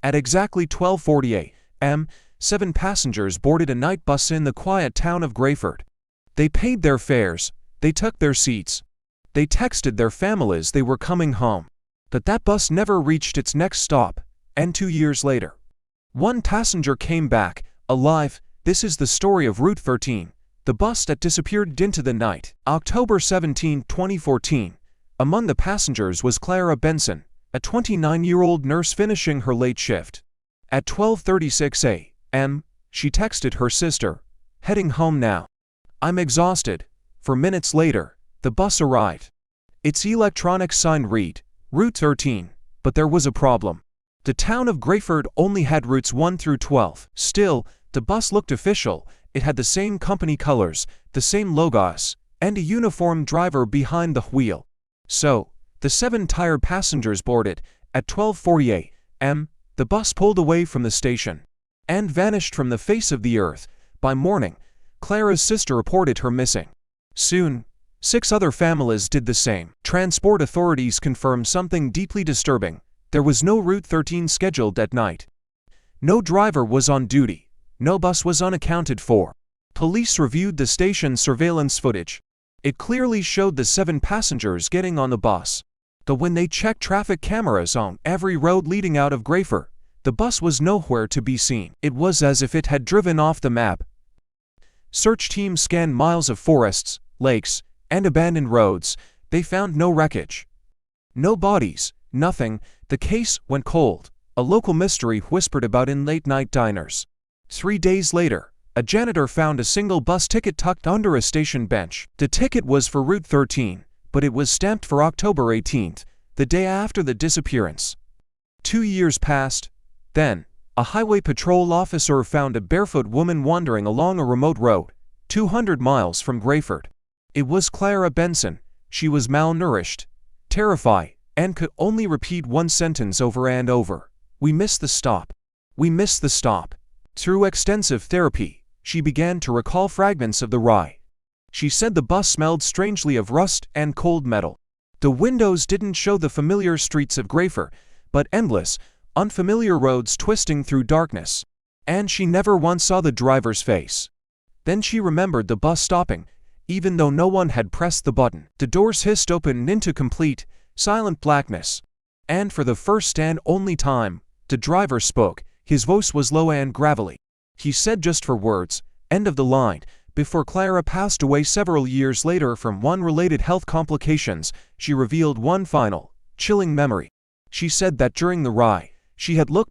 At exactly 12:40 a.m., 7 passengers boarded a night bus in the quiet town of Greyford. They paid their fares, they took their seats. They texted their families they were coming home. But that bus never reached its next stop, and 2 years later, one passenger came back, alive. This is the story of Route 13, the bus that disappeared into the night. October 17, 2014. Among the passengers was Clara Benson, a 29-year-old nurse finishing her late shift. At 12:36 a.m., she texted her sister, "Heading home now. I'm exhausted." 4 minutes later, the bus arrived. Its electronic sign read, Route 13, but there was a problem. The town of Greyford only had routes 1 through 12. Still, the bus looked official. It had the same company colors, the same logos, and a uniformed driver behind the wheel. So, the 7 tired passengers boarded. At 12:40 a.m., the bus pulled away from the station and vanished from the face of the earth. By morning, Clara's sister reported her missing. Soon, 6 other families did the same. Transport authorities confirmed something deeply disturbing. There was no Route 13 scheduled at night. No driver was on duty. No bus was unaccounted for. Police reviewed the station's surveillance footage. It clearly showed the 7 passengers getting on the bus. But when they checked traffic cameras on every road leading out of Greyford, the bus was nowhere to be seen. It was as if it had driven off the map. Search teams scanned miles of forests, lakes, and abandoned roads. They found no wreckage. No bodies, nothing. The case went cold, a local mystery whispered about in late-night diners. 3 days later, a janitor found a single bus ticket tucked under a station bench. The ticket was for Route 13, but it was stamped for October 18th, the day after the disappearance. 2 years passed. Then, a highway patrol officer found a barefoot woman wandering along a remote road, 200 miles from Greyford. It was Clara Benson. She was malnourished, terrified, and could only repeat one sentence over and over. "We missed the stop. We missed the stop." Through extensive therapy, she began to recall fragments of the ride. She said the bus smelled strangely of rust and cold metal. The windows didn't show the familiar streets of Greyford, but endless, unfamiliar roads twisting through darkness. And she never once saw the driver's face. Then she remembered the bus stopping, even though no one had pressed the button. The doors hissed open into complete, silent blackness. And for the first and only time, the driver spoke. His voice was low and gravelly. He said just 4 words, "End of the line," before Clara passed away several years later from unrelated health complications. She revealed one final, chilling memory. She said that during the ride, she had looked